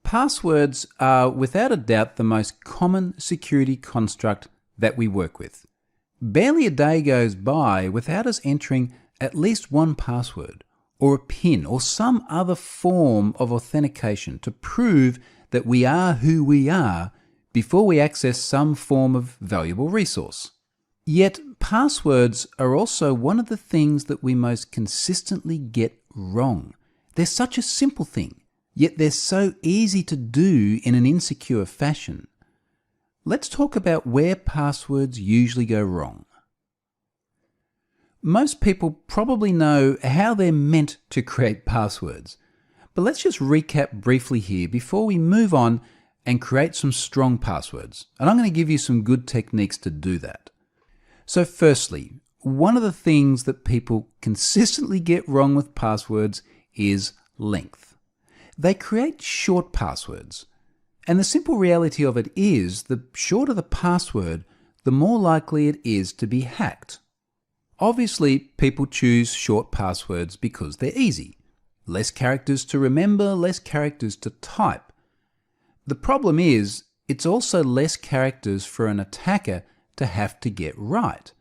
Passwords are without a doubt the most common security construct that we work with. Barely a day goes by without us entering at least one password, or a PIN, or some other form of authentication to prove that we are who we are before we access some form of valuable resource. Yet, passwords are also one of the things that we most consistently get wrong. They're such a simple thing, yet they're so easy to do in an insecure fashion. Let's talk about where passwords usually go wrong. Most people probably know how they're meant to create passwords, but let's just recap briefly here before we move on and create some strong passwords. And I'm going to give you some good techniques to do that. So firstly, one of the things that people consistently get wrong with passwords is length. They create short passwords. And the simple reality of it is, the shorter the password, the more likely it is to be hacked. Obviously, people choose short passwords because they're easy. Less characters to remember, less characters to type. The problem is, it's also less characters for an attacker to have to get right.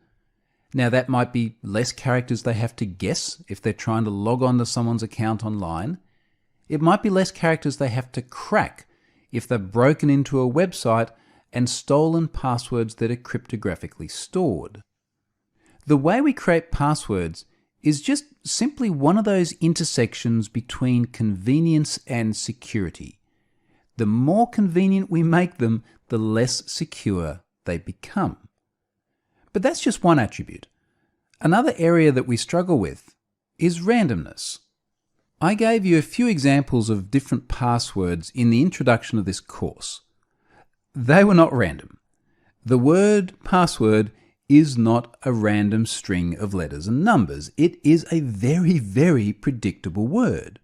Now, that might be less characters they have to guess if they're trying to log on to someone's account online. It might be less characters they have to crack if they've broken into a website and stolen passwords that are cryptographically stored. The way we create passwords is just simply one of those intersections between convenience and security. The more convenient we make them, the less secure they become. But that's just one attribute. Another area that we struggle with is randomness. I gave you a few examples of different passwords in the introduction of this course. They were not random. The word password is not a random string of letters and numbers. It is a very, very predictable word.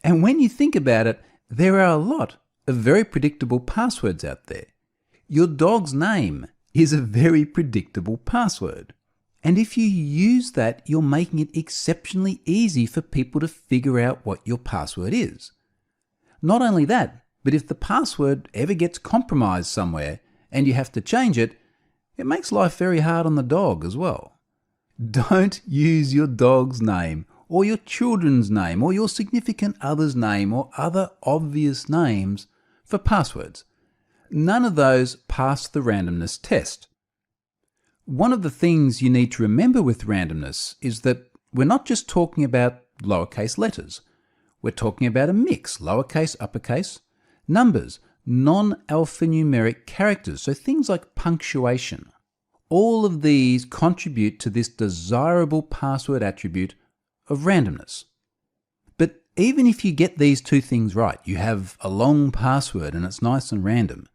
And when you think about it, there are a lot of very predictable passwords out there. Your dog's name is a very predictable password. And if you use that, you're making it exceptionally easy for people to figure out what your password is. Not only that, but if the password ever gets compromised somewhere and you have to change it, it makes life very hard on the dog as well. Don't use your dog's name or your children's name or your significant other's name or other obvious names for passwords. None of those pass the randomness test. One of the things you need to remember with randomness is that we're not just talking about lowercase letters. We're talking about a mix, lowercase, uppercase, numbers, non-alphanumeric characters, so things like punctuation. All of these contribute to this desirable password attribute of randomness. But even if you get these two things right, you have a long password and it's nice and random,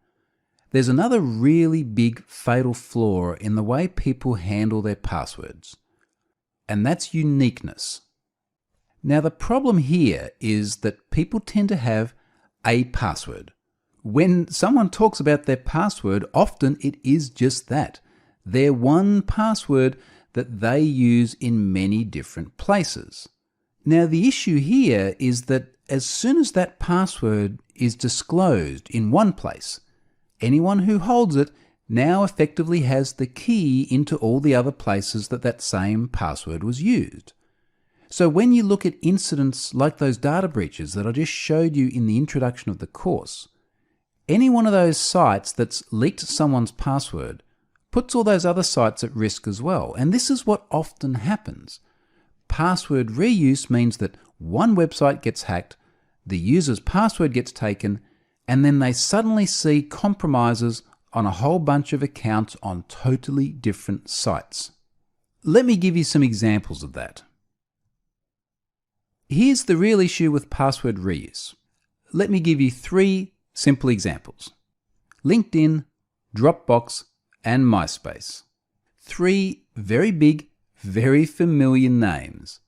there's another really big fatal flaw in the way people handle their passwords, and that's uniqueness. Now, the problem here is that people tend to have a password. When someone talks about their password, often it is just that, their one password that they use in many different places. Now, the issue here is that as soon as that password is disclosed in one place, anyone who holds it now effectively has the key into all the other places that that same password was used. So when you look at incidents like those data breaches that I just showed you in the introduction of the course, any one of those sites that's leaked someone's password puts all those other sites at risk as well. And this is what often happens. Password reuse means that one website gets hacked, the user's password gets taken, and then they suddenly see compromises on a whole bunch of accounts on totally different sites. Let me give you some examples of that. Here's the real issue with password reuse. Let me give you 3 simple examples. LinkedIn, Dropbox, and MySpace. 3 very big, very familiar names.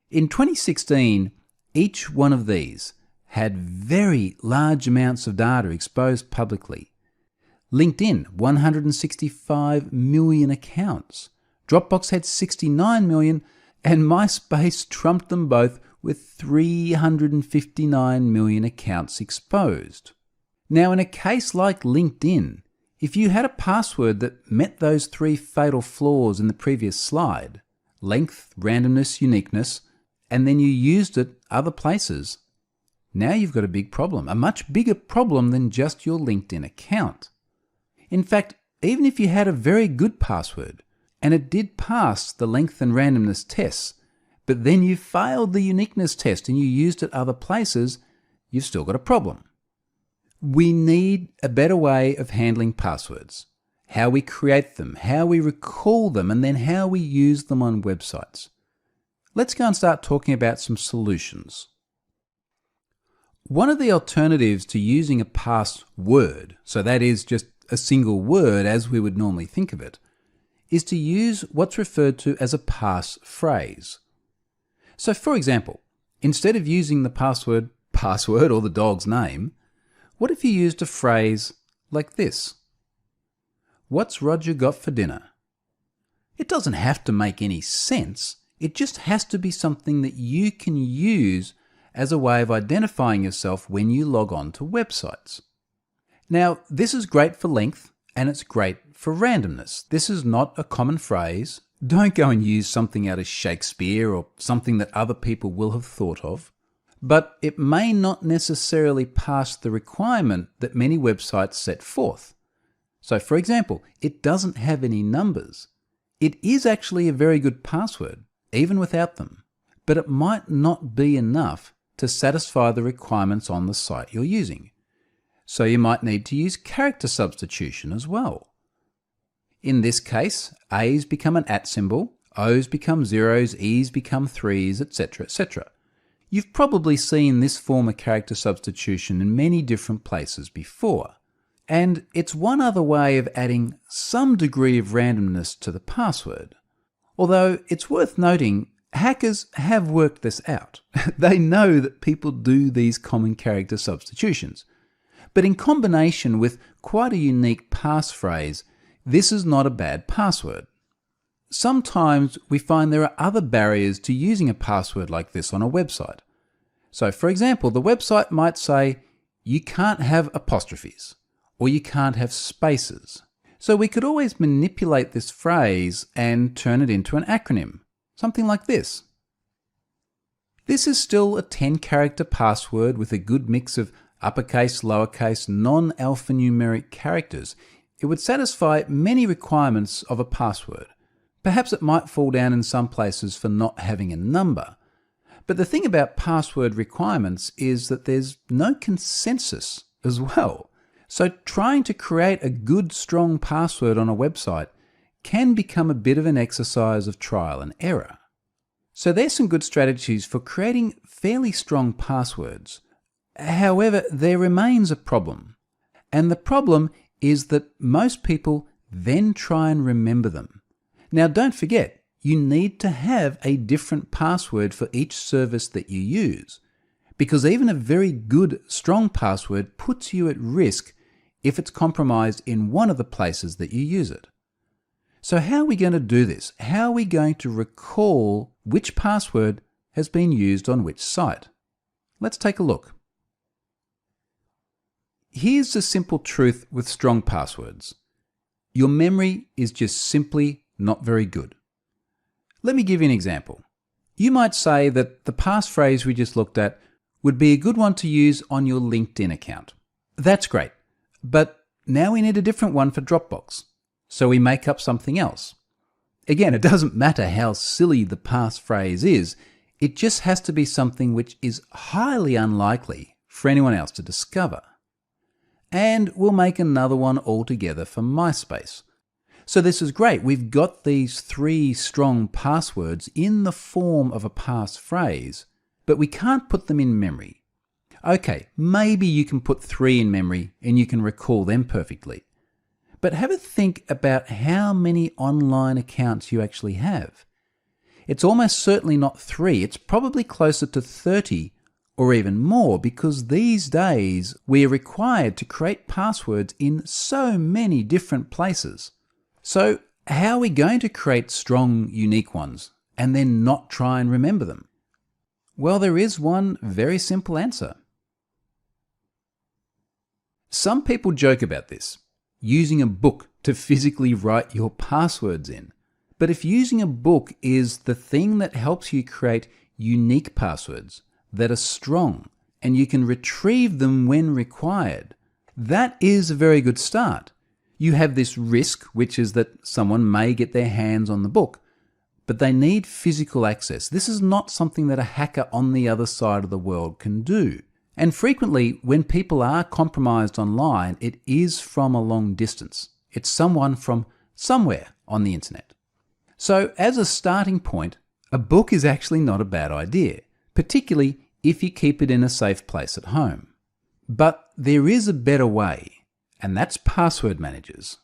In 2016, each one of these had very large amounts of data exposed publicly. LinkedIn, 165 million accounts. Dropbox had 69 million, and MySpace trumped them both with 359 million accounts exposed. Now, in a case like LinkedIn, if you had a password that met those 3 fatal flaws in the previous slide, length, randomness, uniqueness, and then you used it other places, now you've got a big problem, a much bigger problem than just your LinkedIn account. In fact, even if you had a very good password and it did pass the length and randomness tests, but then you failed the uniqueness test and you used it other places, you've still got a problem. We need a better way of handling passwords, how we create them, how we recall them, and then how we use them on websites. Let's go and start talking about some solutions. One of the alternatives to using a password, so that is just a single word as we would normally think of it, is to use what's referred to as a passphrase. So for example, instead of using the password or the dog's name, what if you used a phrase like this? What's Roger got for dinner? It doesn't have to make any sense. It just has to be something that you can use as a way of identifying yourself when you log on to websites. Now, this is great for length and it's great for randomness. This is not a common phrase. Don't go and use something out of Shakespeare or something that other people will have thought of. But it may not necessarily pass the requirement that many websites set forth. So for example, it doesn't have any numbers. It is actually a very good password, even without them, but it might not be enough to satisfy the requirements on the site you're using. So you might need to use character substitution as well. In this case, A's become an @ symbol, O's become zeros, E's become 3's, etc., etc. You've probably seen this form of character substitution in many different places before. And it's one other way of adding some degree of randomness to the password. Although it's worth noting, hackers have worked this out. They know that people do these common character substitutions. But in combination with quite a unique passphrase, this is not a bad password. Sometimes we find there are other barriers to using a password like this on a website. So for example, the website might say, you can't have apostrophes, or you can't have spaces. So we could always manipulate this phrase and turn it into an acronym, something like this. This is still a 10-character password with a good mix of uppercase, lowercase, non-alphanumeric characters. It would satisfy many requirements of a password. Perhaps it might fall down in some places for not having a number. But the thing about password requirements is that there's no consensus as well. So trying to create a good, strong password on a website can become a bit of an exercise of trial and error. So there's some good strategies for creating fairly strong passwords. However, there remains a problem. And the problem is that most people then try and remember them. Now don't forget, you need to have a different password for each service that you use, because even a very good, strong password puts you at risk if it's compromised in one of the places that you use it. So how are we going to do this? How are we going to recall which password has been used on which site? Let's take a look. Here's the simple truth with strong passwords. Your memory is just simply not very good. Let me give you an example. You might say that the passphrase we just looked at would be a good one to use on your LinkedIn account. That's great, but now we need a different one for Dropbox. So we make up something else. Again, it doesn't matter how silly the passphrase is, it just has to be something which is highly unlikely for anyone else to discover. And we'll make another one altogether for MySpace. So this is great. We've got these 3 strong passwords in the form of a passphrase, but we can't put them in memory. Okay, maybe you can put 3 in memory and you can recall them perfectly. But have a think about how many online accounts you actually have. It's almost certainly not 3. It's probably closer to 30 or even more, because these days we are required to create passwords in so many different places. So how are we going to create strong, unique ones and then not try and remember them? Well, there is one very simple answer. Some people joke about this, using a book to physically write your passwords in. But if using a book is the thing that helps you create unique passwords that are strong and you can retrieve them when required, that is a very good start. You have this risk, which is that someone may get their hands on the book, but they need physical access. This is not something that a hacker on the other side of the world can do. And frequently, when people are compromised online, it is from a long distance. It's someone from somewhere on the internet. So as a starting point, a book is actually not a bad idea, particularly if you keep it in a safe place at home. But there is a better way, and that's password managers.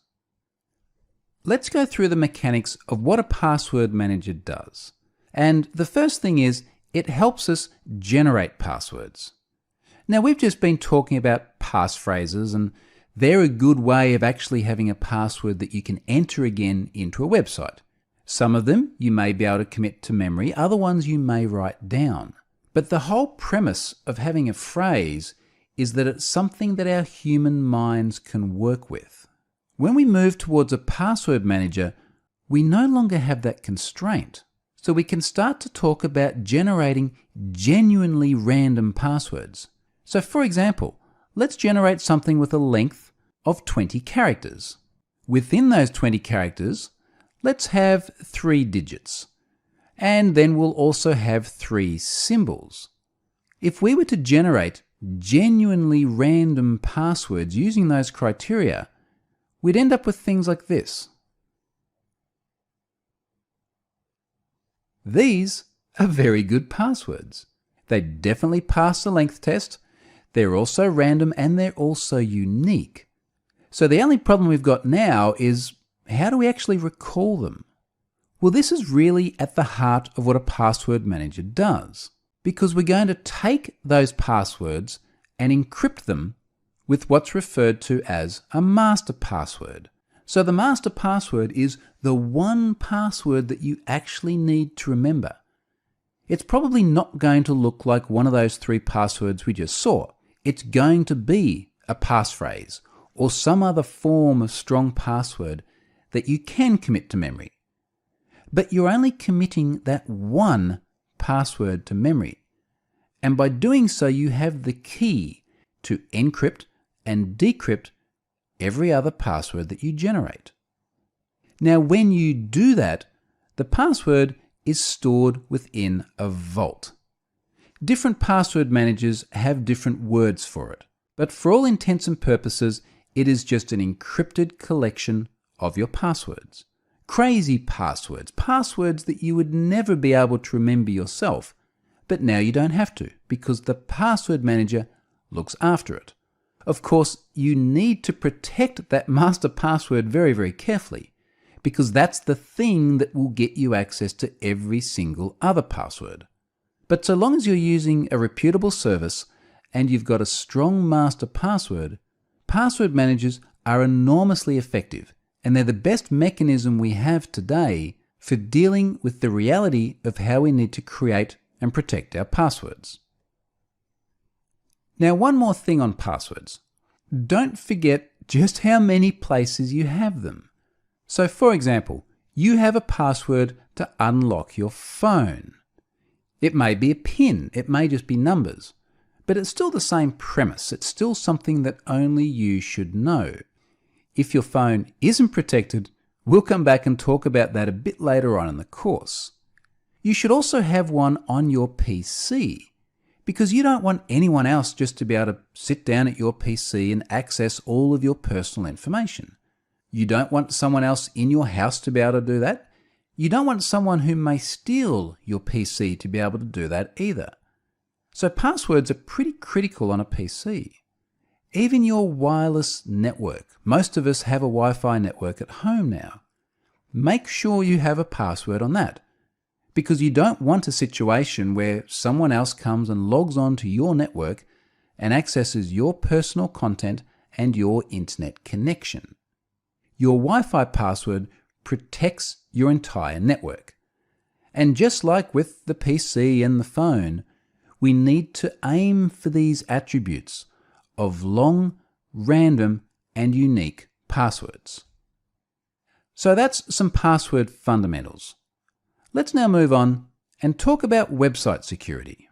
Let's go through the mechanics of what a password manager does. And the first thing is, it helps us generate passwords. Now, we've just been talking about passphrases, and they're a good way of actually having a password that you can enter again into a website. Some of them you may be able to commit to memory, other ones you may write down. But the whole premise of having a phrase is that it's something that our human minds can work with. When we move towards a password manager, we no longer have that constraint. So we can start to talk about generating genuinely random passwords. So for example, let's generate something with a length of 20 characters. Within those 20 characters, let's have 3 digits. And then we'll also have 3 symbols. If we were to generate genuinely random passwords using those criteria, we'd end up with things like this. These are very good passwords. They definitely pass the length test. They're also random and they're also unique. So the only problem we've got now is, how do we actually recall them? Well, this is really at the heart of what a password manager does, because we're going to take those passwords and encrypt them with what's referred to as a master password. So the master password is the one password that you actually need to remember. It's probably not going to look like one of those 3 passwords we just saw. It's going to be a passphrase or some other form of strong password that you can commit to memory. But you're only committing that one password to memory. And by doing so, you have the key to encrypt and decrypt every other password that you generate. Now, when you do that, the password is stored within a vault. Different password managers have different words for it, but for all intents and purposes, it is just an encrypted collection of your passwords. Crazy passwords, passwords that you would never be able to remember yourself, but now you don't have to because the password manager looks after it. Of course, you need to protect that master password very, very carefully because that's the thing that will get you access to every single other password. But so long as you're using a reputable service and you've got a strong master password, password managers are enormously effective, and they're the best mechanism we have today for dealing with the reality of how we need to create and protect our passwords. Now, one more thing on passwords. Don't forget just how many places you have them. So for example, you have a password to unlock your phone. It may be a PIN, it may just be numbers, but it's still the same premise. It's still something that only you should know. If your phone isn't protected, we'll come back and talk about that a bit later on in the course. You should also have one on your PC, because you don't want anyone else just to be able to sit down at your PC and access all of your personal information. You don't want someone else in your house to be able to do that. You don't want someone who may steal your PC to be able to do that either. So passwords are pretty critical on a PC. Even your wireless network. Most of us have a Wi-Fi network at home now. Make sure you have a password on that, because you don't want a situation where someone else comes and logs on to your network and accesses your personal content and your internet connection. Your Wi-Fi password protects your entire network. And just like with the PC and the phone, we need to aim for these attributes of long, random, and unique passwords. So that's some password fundamentals. Let's now move on and talk about website security.